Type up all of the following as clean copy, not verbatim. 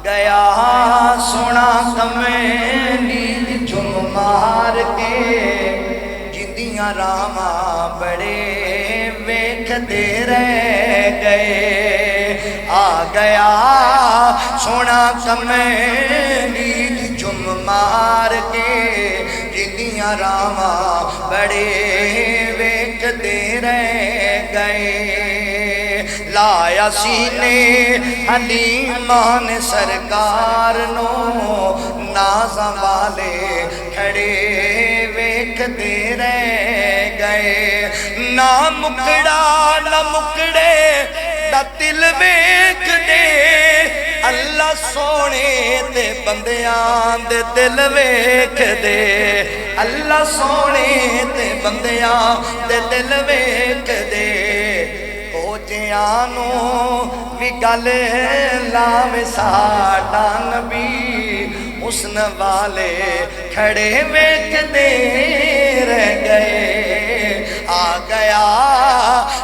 گیا سونا کمیلی جھم مار کے جندیاں راما بڑے ویکھدے رہ گئے آ گیا سونا کمیلی جھم مار کے جندیاں راما بڑے ویکھدے رہ گئے لایا سینے حلیمان سرکار نو نازاں والے کھڑے ویکھدے رہ گئے نہ مکڑا نہ مکڑے دا دل ویکھ دے اللہ سونے تے بندیاں دے دل ویکھ دے اللہ سونے تے بندیاں دے دل ویکھ دے کوچیانو بھی گل لاوے ساڈا نبی حسن والے کھڑے ویکھدے رہ گئے آ گیا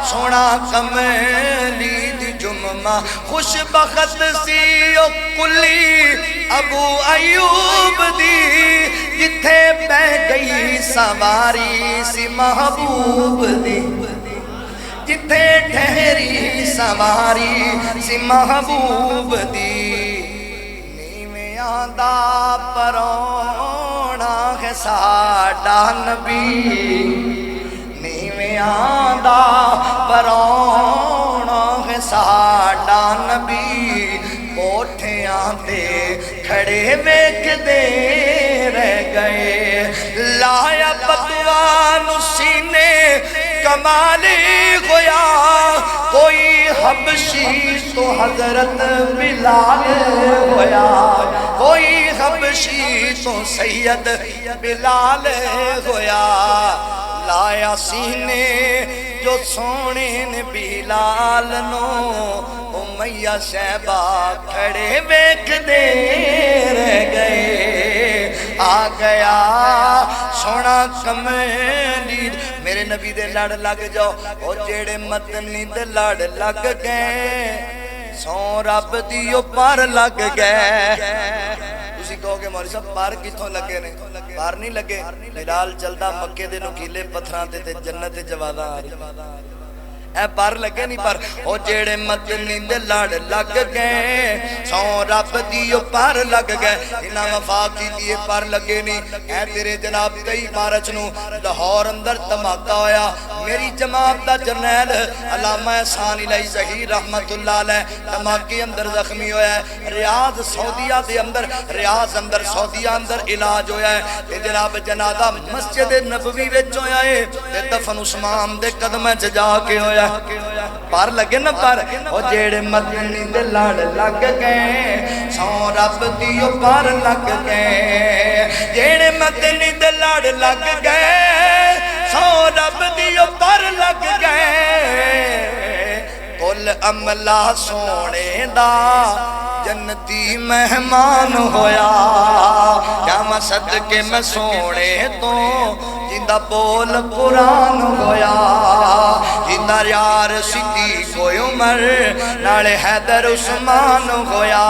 سونا کملی دی جمعہ خوش بخت سی او کلی ابو ایوب دی جتھے بہ گئی سواری سی محبوب دی جتھے ٹھہری سواری سی محبوب دی نیویں آندا پرونا ہے ساڈا نبی نیویں آندا پرونا ہے ساڈا نبی کوٹھیاں تے کھڑے ویکھدے رہ گئے لایا بدوان سینے کمالی ہویا کوئی حبشی تو حضرت بلال ہویا کوئی حبشی تو سید بلال ہویا لایا سینے جو سونے نے بلال نو امیہ شہبہ کھڑے ویکھدے رہ گئے آ گیا سونا کملی میرے نبی دے لڑ لگ جاؤ اور جیڑے مدنی دے لڑ لگ گئے سو رب دیو پر لگ گئے تسی کہو گے مولوی صاحب پار کتھوں لگے نے پار نہیں لگے بلال چلدا مکے دے نکیلے پتھراں تے جنت جوادا اے پر لگے نہیں پر او جیڑے مدنی دے لڑ لگ گئے سو رب دیو پر لگ گئے انہاں وفا کیتی پر لگے نہیں اے تیرے جناب 23 مارچ نو لاہور اندر دھماکہ ہویا میری جماعت دا جرنیل علامہ احسان الہی ظہیر رحمت اللہ علیہ دھماکے اندر زخمی ہویا ہے ریاض سعودیہ دے اندر ریاض اندر سعودیہ اندر علاج ہویا ہے تے جناب جنازہ مسجد نبوی وچ ہویا ہے تے دفن عثمان دے قدماں چ جا کے ہویا پر لگے نا پر او جیڑے مدنی دے لڑ لگ گئے سو رب دیو پر لگ گئے جیڑے مدنی دے لڑ لگ گئے سو رب دیو پر لگ گئے کل عملہ سونے دا جنتی مہمان ہویا کیا میں صدقے میں سونے تو جندہ بول قرآن ہویا جندہ یار صدیق و عمر نالے حیدر عثمان ہویا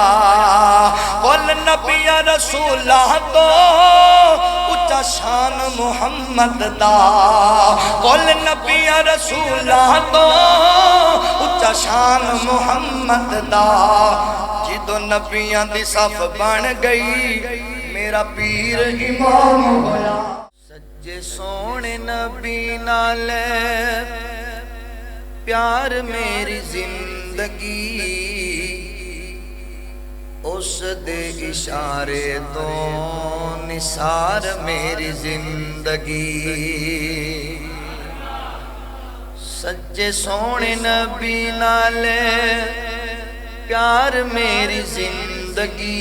قل نبی رسول اللہ تو اچھا شان محمد دا قل نبی رسول اللہ تو اچھا شان محمد دا جدو نبیاں دی صف بن گئی میرا پیر امام ہویا سجے سونے نبی نالے پیار میری زندگی اس دے اشارے تو نثار میری زندگی سجے سونے نبی نالے پیار میری زندگی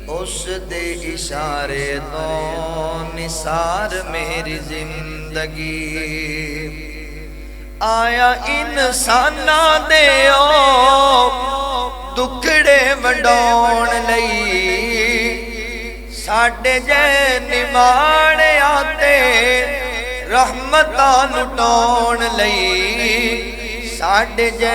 اس دے اشارے تو نثار میری زندگی آیا انسانہ دے دکھڑے وڈون لئی ساڈے جے نمانے آتے رحمتاں لٹون لئی ساڈے جے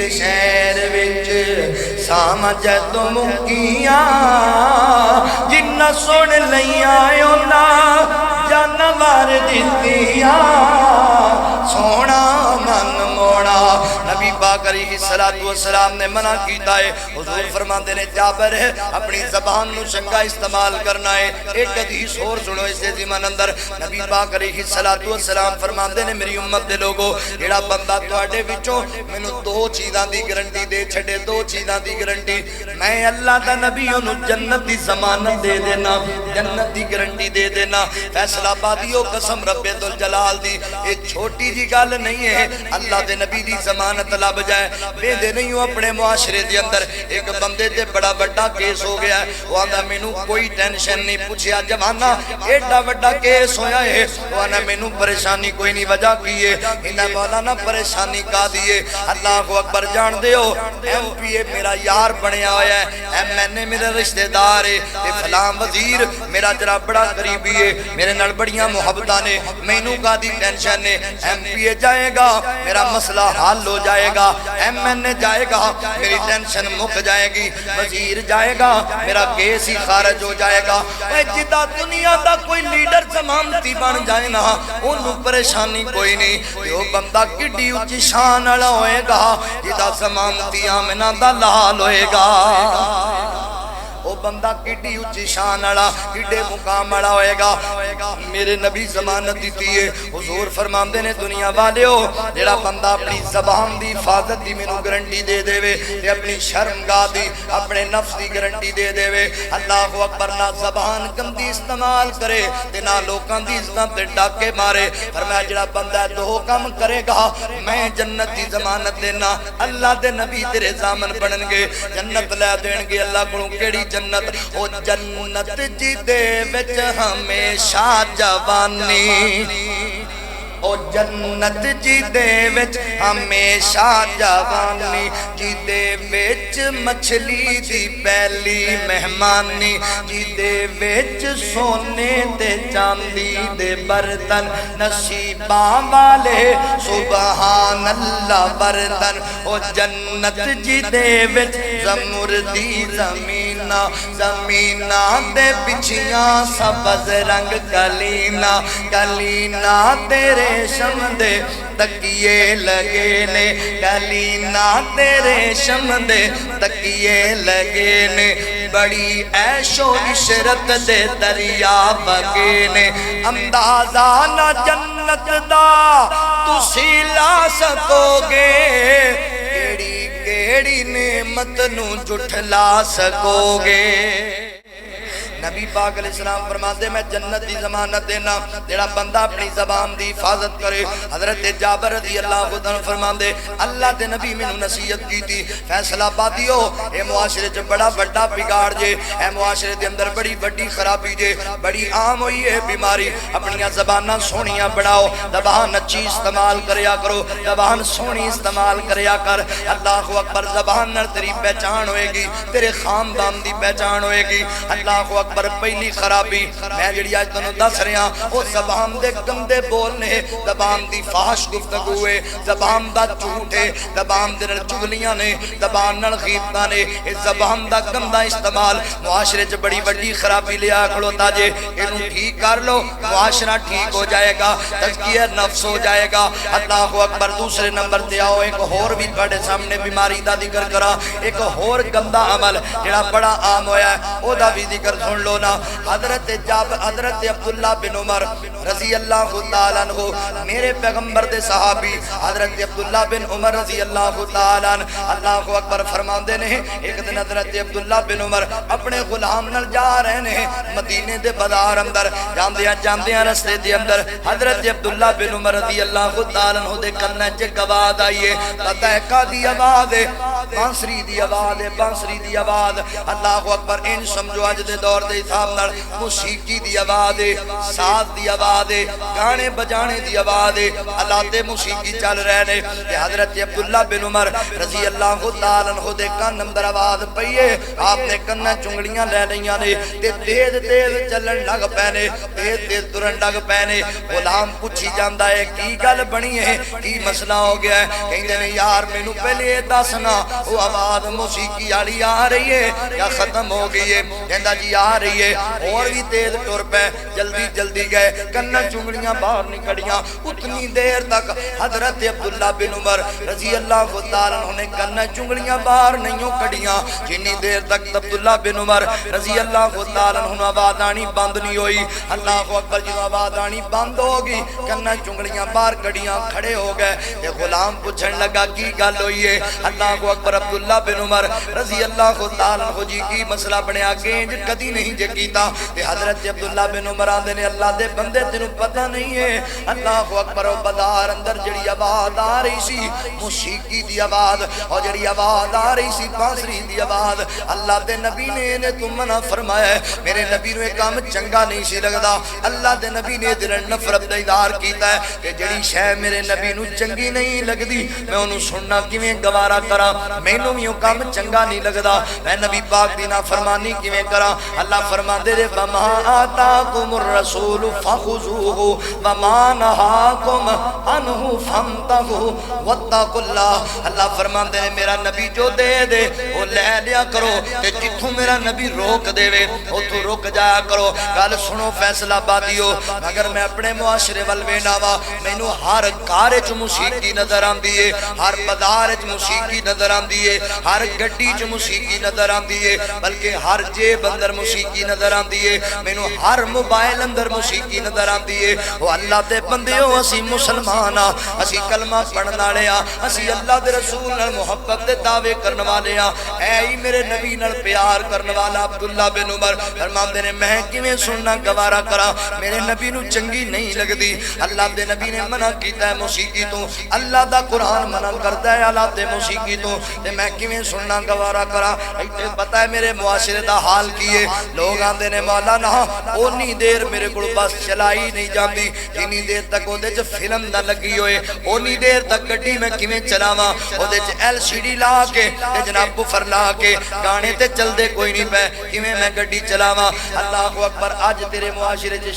دے شہر وچ سامہ جدوں مکیاں جنہ سن لیاں اونا جانور دتیاں سونا من موڑا نبی پاک علیہ السلام نے منع کیتا ہے حضور فرماندے نے جابر اپنی زبان نو چنگا استعمال کرنا ہے ایک حدیث اور سنو اس دے ضمن اندر نبی پاک علیہ السلام فرماندے نے میری امت دے لوگو جیڑا بندہ تواڈے وچوں مینوں دو چیزاں دی گارنٹی دے چھڈے دو چیزاں دی گارنٹی میں اللہ دا نبی اونوں جنت دی ضمانت دے دینا جنت دی گارنٹی دے دینا فیصلہ آبادیو قسم رب ذوالجلال دی یہ چھوٹی جی گل نہیں ہے اللہ دے نبی دی ضمانت لب جائے بے دے نہیں ہو اپنے معاشرے دے اندر ایک بندے تے بڑا بڑا کیس ہو گیا ہے وہ آندا مینوں کوئی ٹینشن نہیں پوچھیا جوانا ایڈا بڑا کیس ہویا ہے وہ آندا مینوں پریشانی کوئی نہیں وجہ کی ہے انہاں مولانا پریشانی کا دیے اللہ اکبر جان دیو ایم پی اے میرا یار بنیا ہویا ہے ایم این اے میرا رشتہ دار ہے تے فلاں وزیر میرا جرا بڑا قریبی ہے میرے نال بڑیاں محبتاں نے مینوں کا دی ٹینشن ہے ایم پی اے جائے گا میرا مسئلہ حل ہو جائے گا ایم این اے جائے گا میری ٹینشن مک جائے گی وزیر جائے گا میرا کیس ہی خارج ہو جائے گا اے جدا دنیا دا کوئی لیڈر ضمانتی بن جائے نا انہوں پریشانی کوئی نہیں وہ بندہ کڈی اونچی شان والا ہوئے گا جدا ضمانتی آمنہ دا لال ہوئے گا وہ بندہ کڈی اونچی شان والا کڈے مقام والا ہوئے گا میرے نبی ضمانت دیتی ہے حضور فرماندے نے دنیا والیو جڑا بندہ اپنی زبان دی حفاظت دی مینوں گارنٹی دے دے وے تے اپنی شرمگاہ دی اپنے نفس دی گارنٹی دے دے وے اللہ اکبر نہ زبان گندی استعمال کرے تے نہ لوکاں دی عزت تے ڈاکے مارے فرمایا جڑا بندہ دو کم کرے گا میں جنت دی ضمانت دینا اللہ دے نبی تیرے ضامن بنن گے جنت لے دین گے اللہ کولوں کیڑی جنت او جنت جی دے وچ ہمیشہ جوانی او جنت جی دے وچ ہمیشہ جوانی جی دے وچ مچھلی دی پہلی مہمانی جی دے وچ سونے تے چاندی دے برتن نصیباں والے سبحان اللہ برتن او جنت جی دے وچ زمردی زمینہ زمینہ دے پچھیاں سبز رنگ کلینا کلینا تیرے ریشم دے تکیے لگے نے کلینا تیرے ریشم دے تکیے لگے نے بڑی عیش و عشرت دے دریا بگے نے اندازہ نہ جنت دا تسی لا سکو گے کیڑی کیڑی نعمت نو جھٹلا سکو گے نبی پاک علیہ السلام فرماتے میں جنت دی ضمانت دینا جڑا بندہ اپنی زبان دی حفاظت کرے حضرت جابر رضی اللہ عنہ فرماندے اللہ دے نبی مینوں نصیحت کیتی فیصلہ آبادیو اے معاشرے چ بڑا بڑا بگاڑ جے اے معاشرے دے اندر بڑی بڑی خرابی جے بڑی عام ہوئی ہے بیماری اپنی زباناں سونیاں بڑھاؤ زبان اچھی استعمال کریا کرو زبان سونی استعمال کریا کر اللہ اکبر زبان نال تیری پہچان ہوئے گی تیرے خاندان دی پہچان ہوئے گی اللہ اکبر پہلی خرابی میں جڑی آج تنوں دس رہا وہ زبان دے گندے بولنے زبان دی فحش گفتگو ہے زبان دا جھوٹ ہے زبان دے نال چغلیاں نے زبان نال غیبتاں نے اس زبان دا گندا استعمال معاشرے چ بڑی بڑی خرابی لیا کھڑوتا جے اینوں ٹھیک کر لو معاشرہ ٹھیک ہو جائے گا تزکیہ نفس ہو جائے گا اللہ اکبر دوسرے نمبر تے آؤ ایک اور بھی تواڈے سامنے بیماری دا ذکر کرا ایک اور گندا عمل جڑا بڑا عام ہویا ہے او دا بھی ذکر سن لو نا حضرت عبداللہ بن عمر رضی اللہ تعالیٰ عنہ میرے پیغمبر دے صحابی حضرت عبداللہ بن عمر رضی اللہ تعالیٰ عنہ اللہ اکبر فرماندے نے ایک دن حضرت عبداللہ بن عمر اپنے غلام نال جا رہے نے مدینے دے بازار اندر جاندیاں رستے دے اندر حضرت عبداللہ بن عمر رضی اللہ تعالیٰ عنہ دے کنے چ آواز آئی ہے پتہ ہے کادی آواز ہے بانسری دی آواز ہے بانسری دی آواز اللہ اکبر ان سمجھو اج دے دور دے حساب نال موسیقی دی آواز ہے، ساز دی آواز ہے، گانے بجانے دی آواز ہے، آلات موسیقی چل رہے نے تے حضرت عبداللہ بن عمر رضی اللہ تعالی عنہ دے کان اندر آواز پئی ہے، آپ نے کنا چنگڑیاں لے لیاں نے تے تیز تیز چلن لگ پے نے، تیز تیز ترن لگ پے نے۔ غلام پوچھی جاندا ہے کی گل بنی ہے، کی مسئلہ ہو گیا ہے؟ کہندے نے یار مینوں پہلے دسنا وہ آواز موسیقی والی آ رہی ہے یا ختم ہو گئی ہے؟ کہندا جی آ رہی ہے، اور بھی تیز ٹر پے، جلدی جلدی گئے، کنا چنگڑیاں باہر نکڑیاں۔ اتنی دیر تک حضرت عبداللہ بن عمر رضی اللہ تعالی عنہ نے کنا چنگڑیاں باہر نہیں کڑیاں، جنی دیر تک عبداللہ بن عمر رضی اللہ تعالی عنہ آواز آنی بند نہیں ہوئی۔ اللہ اکبر، جب آواز آنی بند ہوگی کنا چنگڑیاں باہر کڑیاں، کھڑے ہو گئے۔ یہ غلام پوچھن لگا کی گل ہوئی ہے؟ اللہ اکبر، عبداللہ بن عمر رضی اللہ تعالی عنہ جی کی مسئلہ بنیا گینج کدی نہیں جے کیتا تے حضرت عبداللہ بن عمر آندے نے اللہ دے بندے تینوں پتہ نہیں ہے اللہ اکبر و بازار اندر جڑی آواز آ رہی سی موسیقی دی آواز، اور جڑی آواز آ رہی سی بانسری دی آواز، اللہ دے نبی نے تو منع فرمایا ہے، میرے نبی نو یہ کام چنگا نہیں سی لگدا۔ اللہ دے نبی نے دل نفرت دا اظہار کیتا ہے کہ جڑی شے میرے نبی نو چنگی نہیں لگدی میں انہوں سننا کیویں گوارا کراں، مینوں وی او کام چنگا نہیں لگدا، میں نبی پاک دی نافرمانی کیویں کراں؟ اللہ فرماندے نے وما آتاکم الرسول فخذوہ وما نہاکم عنہ فانتہوا واتقوا اللہ۔ اللہ فرماندے نے میرا نبی جو دے دے وہ لے لیا کرو، تے جتھوں میرا نبی روک دے وے اتھوں رک جایا کرو۔ گل سنو فیصلہ بادیو، اگر میں اپنے معاشرے ول وینا وا مینوں ہر گھر وچ موسیقی نظر آندی ہے، ہر بازار وچ موسیقی نظر آندی ہے، ہر گڈی وچ موسیقی نظر آندی ہے، بلکہ ہر جیب اندر موسیقی نظر آندی ہے، مینوں ہر موبائل اندر موسیقی نظر آندی ہے۔ او اللہ دے بندیو، اسی مسلمان ہاں، اسی کلمہ پڑھن والے ہاں، اسی اللہ دے رسول نال محبت دے دعوے کرن والے ہاں، اے ہی میرے نبی نال پیار کرن والا عبداللہ بن عمر فرماندے نے میں کیویں سننا گوارا کراں، میرے نبی نو چنگی نہیں لگدی۔ اللہ دے نبی نے منع کیتا ہے موسیقی تو، اللہ دا قرآن منع کردا ہے آلات موسیقی تو، تے میں کیویں سننا گوارا کراں؟ ایتھے پتہ ہے میرے معاشرے دا حال کی ہے، لوگ آندے نے مولانا اونی دیر میرے کول بس چلائی نہیں جاندی جنی دیر تک اودے وچ فلم نہ لگی ہوئے، اونی دیر تک گڈی میں کیویں چلاواں؟ اودے وچ LCD لا کے تے جناب بفر لا کے گانے تے چل دے کوئی نہیں پے، کیویں میں گڈی چلاواں؟ اللہ اکبر، اج تیرے معاشرے وچ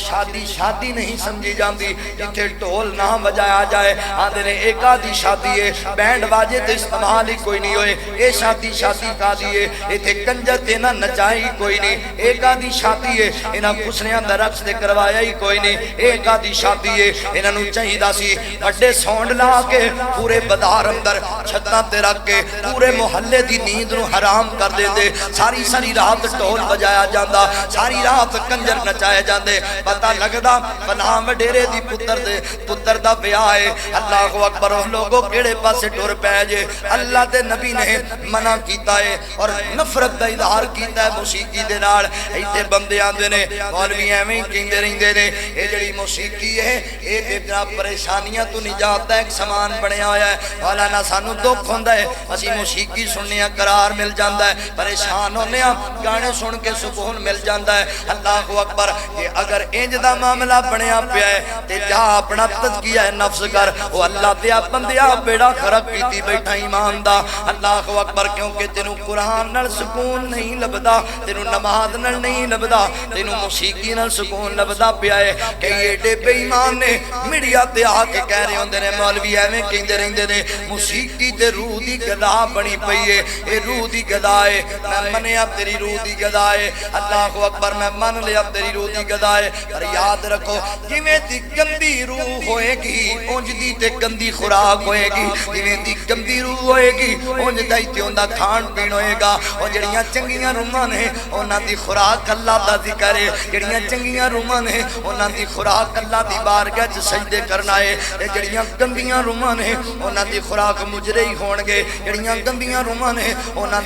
شادی نہیں سمجھی جاندی، جتھے ڈھول نہ بجایا جائے آندے نے ایک آدھی شادی ہے، بینڈ باجے تے استعمال ہی کوئی نہیں ہوئے، اے شادی کا دی ہے، ایتھے کنجر تے نہ نچائی کوئی نہیں، ایک آدھی شادی ہے، انہاں کسریاں دا رقص تے کروایا ہی کوئی نہیں، ایک آدھی شادی ہے، انہاں نوں چاہیدا سی بڑے ساؤنڈ لا کے پورے بازار اندر چھتاں تے رکھ کے پورے محلے دی نیند نو حرام کر دیندے، ساری رات ڈھول بجایا جاندا، ساری رات کنجر نچائے جاندے، پتہ لگدا فلاں وڈیرے دی پتر دا بیاہ ہے۔ اللہ اکبر، لوگوں کیڑے پاسے ٹر پے جے؟ اللہ دے نبی نے منع کیتا ہے اور نفرت دا اظہار کیتا ہے موسیقی دے نال۔ ایتھے بندے آندے نے مولوی ایویں کہندے رہندے نے اے جڑی موسیقی ہے اے تے جناب پریشانیاں تو نجات دا ایک سامان بنیا ہویا ہے، مولانا سانو دکھ ہوندا ہے اسی موسیقی سننے قرار مل جاندا ہے، پریشان ہونے ہاں گانے سن کے سکون مل جاندا ہے۔ اللہ اکبر، کہ اگر انج دا معاملہ بنیا پیا ہے تے جا اپنا تزکیہ نفس کر، او اللہ دے بندیا بیڑا خراب کیتی بیٹھا ایمان دا۔ اللہ اکبر، کیونکہ تینوں قرآن نال سکون نہیں لبدا، تینوں نماز نال نہیں لبدا، تینوں موسیقی نال سکون لبدا پیا ہے۔ کہ ایڈے بے ایمان نے میڈیا تے آ کے کہہ رہے ہوندے نے مولوی ایویں کہندے رہندے نے موسیقی تے روح دی گدا بنی پئی ہے، اے روح دی گدا ہے، میں منیا تیری روح دی گدا ہے۔ اللہ اکبر، میں من لیا تیری روح دی گدا ہے، پر یاد رکھو جویں دی گندی روح ہوئے گی اونج دی تے گندی خوراک ہوئے گی، جویں دی گندی روح ہوئے گی اونج دا تے اوندا کھان پین ہوئے گا۔ اور جڑیاں چنگیاں روحاں نے انہاں دی خوراک اللہ دا ذکر ہے، جڑیاں چنگیاں روحاں نے انہاں دی خوراک اللہ دی بارگاہ وچ سجدے کرنا ہے، تے جڑیاں گندیاں روحاں نے انہاں دی خوراک مجرے ہی ہون گے، جڑیاں گندیاں روحاں نے انہاں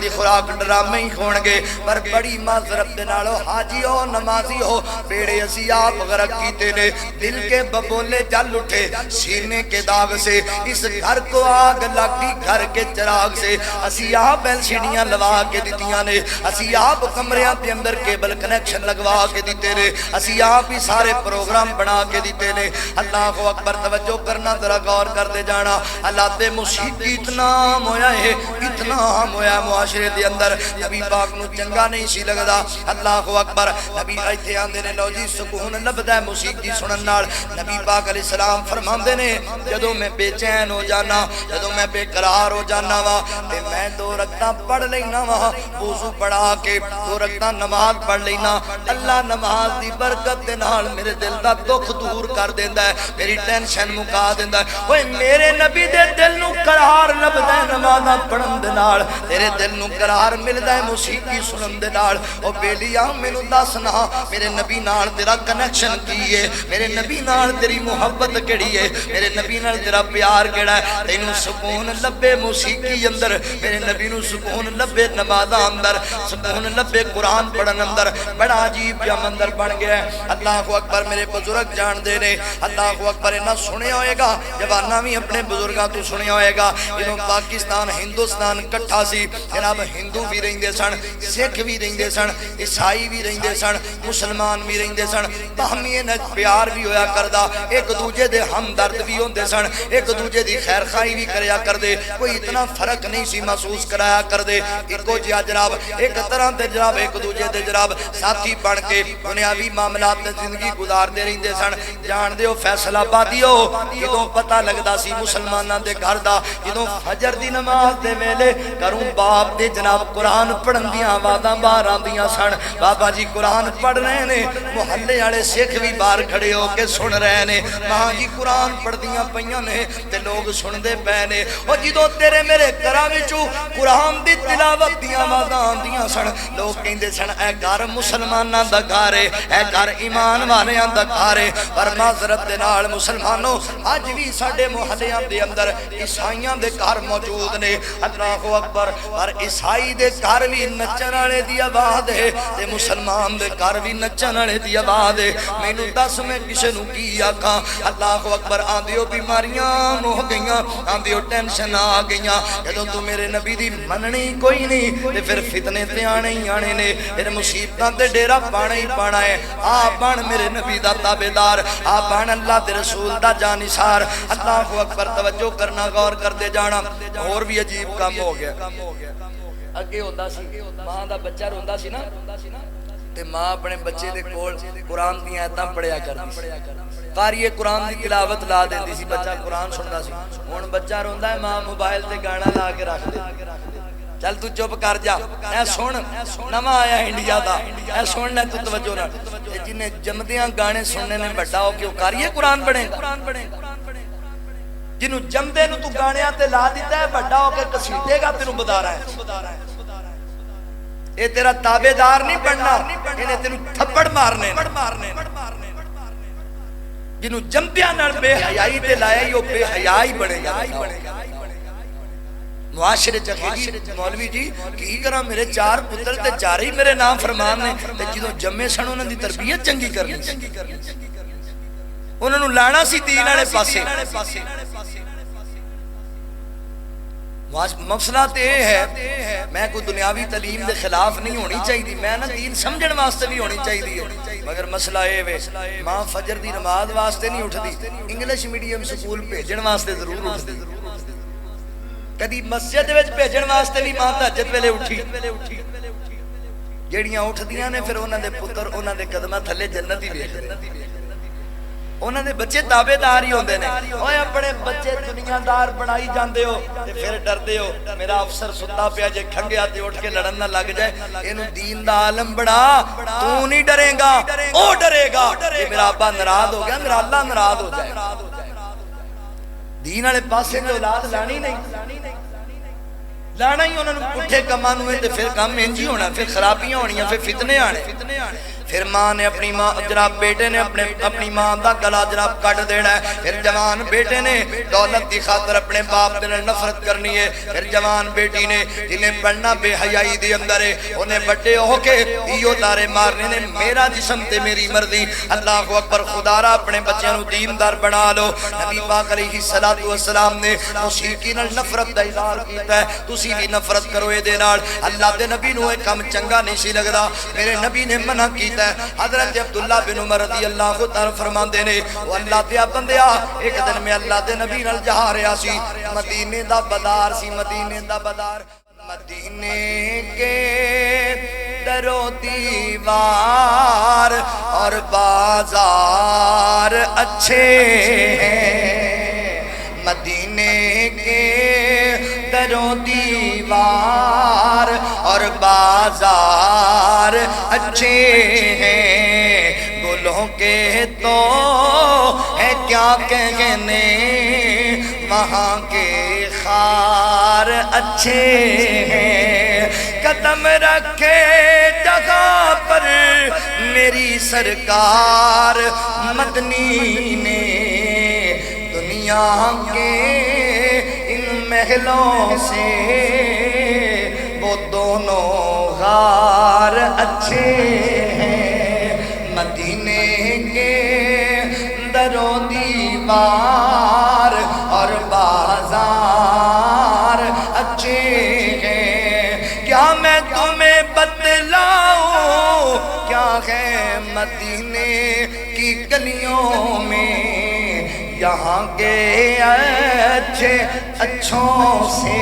دی خوراک ڈرامے ہی ہون گے۔ پر بڑی معذرت دے نال حاجی ہو نمازی ہو بیڑے اسی آپ غرق کیتے نے، دل کے ببولے جل اٹھے سینے کے داغ سے، اس گھر کو تو آگ لگی گھر کے چراغ سے اسی آپ LCDیاں لوا کے دیتیاں نے اسی آپ کمریاں کے اندر کیبل کنیکشن لگوا کے دیتے نے اسی آپ ہی سارے پروگرام بنا کے دیتے نے اللہ اکبر توجہ کرنا ذرا غور کر دے جانا اللہ تے موسیقی اتنا مویا ہے اتنا مویا معاشرے دے اندر نبی پاک نو چنگا نہیں سی لگدا اللہ اکبر نبی ایتھے آندے نے لو جی سکون لبدا ہے موسیقی سنن نال نبی پاک علیہ السلام فرماندے نے جدوں میں بے چین ہو جانا جدوں میں بے قرار ہو جانا وا تے میں 2 رکعتاں پڑھ لینا وا وضو پڑھا کے 2 رکعتاں نماز پڑھ لینا اللہ نماز دی برکت دے نال میرے دل دا دکھ دور کر دیندا ہے میری ٹینشن مکا دیندا ہے اوے میرے نبی دے دل نو قرار لبدا ہے نمازاں پڑھن دے نال تیرے دل نو قرار ملدا ہے موسیقی سنن دے نال او بیلیاں مینوں دسنا میرے نبی نال تیرا کنیکشن کی ہے میرے نبی نال تیری محبت کیڑی ہے میرے نبی نال تیرا پیار کیڑا ہے تینوں سکون لبے موسیقی اندر میرے نبی نو سکون لبے نمازاں اندر سکون لبے قرآن پڑھن اندر بڑا عجیب جا منظر بن گیا ہے اللہ اکبر میرے بزرگ جان دے نے اللہ اکبر انہاں سنے ہوئے گا جواناں بھی اپنے بزرگاں تو سنے ہوئے گا جنہوں پاکستان ہندوستان کٹھا سی جناب ہندو بھی رہندے سن سکھ بھی رہندے سن عیسائی بھی رہندے سن مسلمان بھی رہندے سن تاہمی پیار بھی ہویا کردا ایک دوجے دے ہمدرد بھی ہوندے سن ایک دوجے دی خیر خواہی بھی کریا کردے کوئی اتنا فرق نہیں سی محسوس کرایا کردے ایکو جہا جناب ایک طرح تے جناب ایک دوجے دے جناب ساتھی بن کے دنیاوی معاملات تے زندگی گزاردے رہندے سن جان دیو فیصل آبادیو جدوں پتہ لگدا سی مسلماناں دے گھر دا جدوں فجر دی نماز دے ویلے کروں باپ دے جناب قرآن پڑھن دیاں آوازاں باہر آندیاں سن بابا جی قرآن پڑھ رہے نے محلے والے سکھ بھی باہر کھڑے ہو کے سن رہے نے ماں جی قرآن پڑھ دیاں پیاں نے تے لوگ سندے پے نے او جدوں تیرے میرے گھراں وچوں قرآن دی تلاوت دیاں آوازاں آندیاں سن لوگ کہندے سن اے گھر مسلماناں دا گھر ہے اے گھر ایمان والیاں دا گھر ہے پر معذرت دے نال مسلمانوں اج بھی ساڈے محلیاں دے اندر عیسائیاں دے گھر موجود نے اللہ اکبر پر عیسائی دے گھر بھی نچن والے دی آواز ہے تے مسلمان دے گھر بھی نچن والے دی آواز ہے مینوں دس میں کسے نوں کی آکھاں اللہ اکبر آندیو بیماریاں ہو گئیاں آندیو ٹینشن آ گئیاں جدوں تو میرے نبی دی مننی کوئی نہیں تے پھر فتنے تے آنے ہی آنے نے پھر مصیبتاں تے ڈیرا پانا ہی پانا ہے آ بن میرے نبی دا تابعدار آ بن اللہ دے رسول دا جانثار اللہ اکبر توجہ کرنا غور کر دے جانا اور بھی عجیب کام ہو گیا اگے ہوندا سی ماں دا بچہ روندا سی نا تے ماں اپنے بچے دے کول قرآن دی آیتاں پڑھیا کردی سی قاری قرآن دی تلاوت لا دیندی سی بچہ قرآن سندا سی ہن بچہ روندا ہے ماں موبائل تے گانا لا کے رکھ دے چل تو چپ کر جا اے سن نواں آیا انڈیا دا اے سن لے تو توجہ نال جنہیں جمدیاں گانے سننے نے بڑا ہو کے او قاری قرآن بنے جنوں جمدے نو تو گانیاں تے لا دیتا ہے بڑا ہو کے قصیدے گا تینوں بتا رہا ہے اے تیرا تابعدار نہیں بننا انہیں تینوں تھپڑ مارنے جنوں جمدیاں نال بے حیائی تے لایا ہی وہ بے حیائی بنے گا معاشرے چخیجی مولوی جی کی کرا میرے 4 پتر تے 4 ہی میرے نام فرمان نے تے جدوں جمے سن انہاں دی تربیت چنگی کرنی انہوں نے لانا سی دین والے پاسے مسئلہ تے ہے میں کوئی دنیاوی تعلیم دے خلاف نہیں ہونی چاہیے میں نا دین سمجھن واسطے بھی ہونی چاہیے مگر مسئلہ اے وے ماں فجر دی نماز واسطے نہیں اٹھدی انگلش میڈیم سکول بھیجن واسطے ضرور اٹھدی کدی مسجد وچ بھیجن واسطے بھی ماں تہجد ویلے اٹھی جیڑیاں اٹھدیاں نے پھر انہاں دے پتر انہاں دے قدماں تھلے جنت ہی ویکھدے انہاں دے بچے تابعدار ہی ہوندے نے اوے اپنے بچے دنیا دار بنائی جاندے ہو تے پھر ڈردے ہو میرا افسر ستا پیا جے کھنگیا تے اٹھ کے لڑن نہ لگ جائے اینو دین دا عالم بنا تو نہیں ڈرے گا او ڈرے گا کہ میرا ابا ناراض ہو گیا میرا اللہ ناراض ہو جائے دین والے پاسے تے اولاد لانی نہیں لانا ہی انہوں نے پٹھے کماں نوں تے پھر کام انج ہی ہونا پھر خرابیاں ہونیاں پھر فتنے آنے پھر ماں نے اپنی ماں جناب بیٹے نے اپنی ماں دا گلا جناب کٹ دینا ہے، پھر جوان بیٹے نے دولت دی خاطر اپنے باپ دے نفرت کرنی ہے، پھر جوان بیٹی نے جنہیں پڑھنا بے حیائی دی اندر ہے انہیں بڑے ہو کے ایو تارے مارنے نے میرا جسم تے میری مرضی، اللہ اکبر خدا را اپنے بچیاں نو دیندار بنا لو۔ نبی پاک علیہ السلام نے موسیقی نال نفرت دا اظہار کیتا ہے، تسی بھی نفرت کرو اے دے نال، اللہ دے نبی نو ایک کم چنگا نہیں سی لگدا، میرے نبی نے منع کیتا ہے۔ حضرت عبداللہ بن عمر رضی اللہ تعالی فرماندے نے وہ اللہ دے بندیا ایک دن میں اللہ دے نبی نال جا رہا سی، مدینے دا بازار سی، مدینے دا بازار، مدینے کے در و دیوار اور بازار اچھے ہیں، مدینے کے در و دیوار اور بازار اچھے ہیں، گلوں کے تو ہے کیا کہنے وہاں کے خار اچھے ہیں، قدم رکھے جگہ پر میری سرکار مدنی نے، دنیا کے ان محلوں سے وہ دونوں غار اچھے ہیں، مدینے کے در و دیوار اور بازار اچھے ہیں، کیا میں تمہیں بتلاؤں کیا ہے مدینے کی گلیوں میں، یہاں کے اچھے اچھوں سے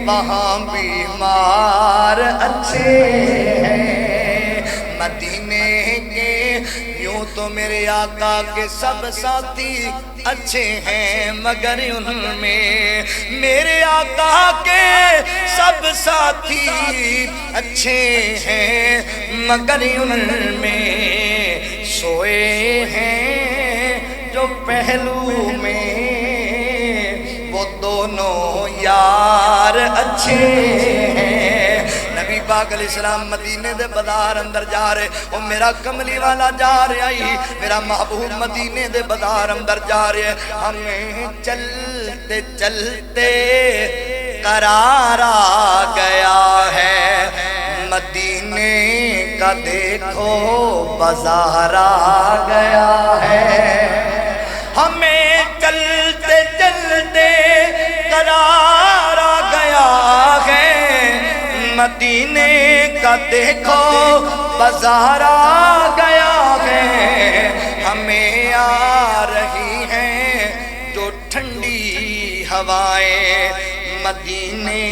وہاں بیمار اچھے ہیں، مدینے کے یوں تو میرے آقا کے سب ساتھی اچھے ہیں مگر ان میں میرے آقا کے سب ساتھی اچھے ہیں مگر ان میں سوئے ہیں جو پہلو میں وہ دونوں یار اچھے ہیں۔ نبی پاک علیہ السلام مدینے دے بازار اندر جا رہے، وہ میرا کملی والا جا رہا ہی، میرا محبوب مدینے دے بازار اندر جا رہے، ہمیں چلتے چلتے قرار آ گیا ہے، مدینے کا دیکھو بازار آ گیا ہے، ہمیں چلتے چلتے قرار آ گیا ہے، مدینے کا دیکھو بازار آ گیا ہے، ہمیں آ رہی ہیں جو ٹھنڈی ہوائیں، مدینے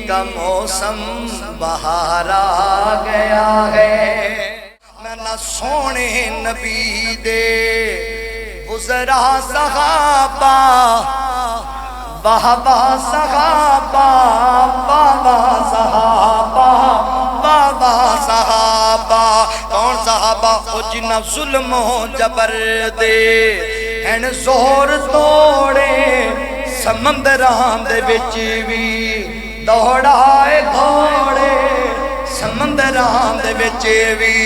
کا موسم بہار آ گیا ہے، میں نہ سونے نبی دے گزرا صحابہ بابا صحابہ بابا صحابہ بابا صحابہ، کون صحابہ او جنہ ظلم و جبر دے ہیں زور توڑے، سمندران دے وچ وی دوڑائے گھوڑے، سمندران دے وچ وی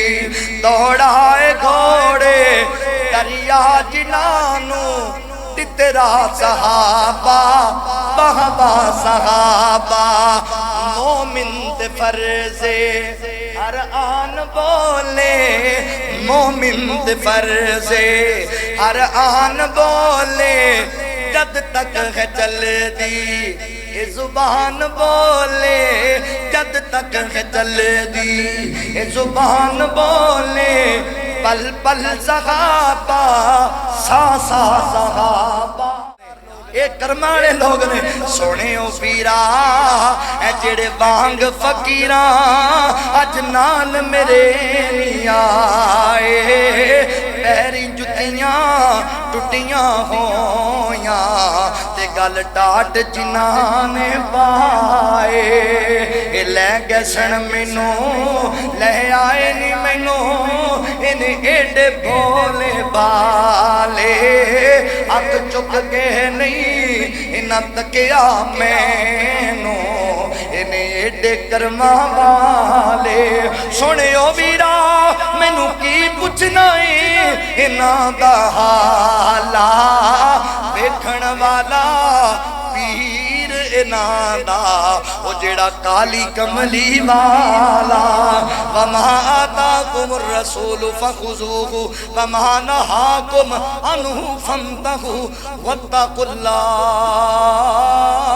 دوڑائے گھوڑے، دریا جنانو تیرا صحابہ بابا صحابہ، مومن دے فرضے ہر آن بولے، مومن دے فرضے ہر آن بولے، جد تک ہے چل دی یہ زبان بولے، جد تک ہے چل دی یہ زبان بولے، پل پل صحابہ سا سا صحابہ، ایک کرمانے لوگ نے سونے او پیرا اے جڑے بانگ فقیران اج نال میرے نہیں آئے، پیری جتیاں ٹوٹیاں ہویاں تے گل ٹاٹ جنہاں نے پائے، اے لے گئے سن مینوں لے آئے نی مینوں انہیں ایڈے بھولے بالے، اک چک کے نہیں انہاں تکیا مینوں انہیں ایڈے کرما والے، سنیو ویرا مینو کی پوچھنا ہے انہاں دا حالا ویکھن والا پیر انہاں دا او جڑا کالی کملی والا وما آتاکم الرسول فخذوہ وما نہاکم عنہ فانتہوا واتقوا اللہ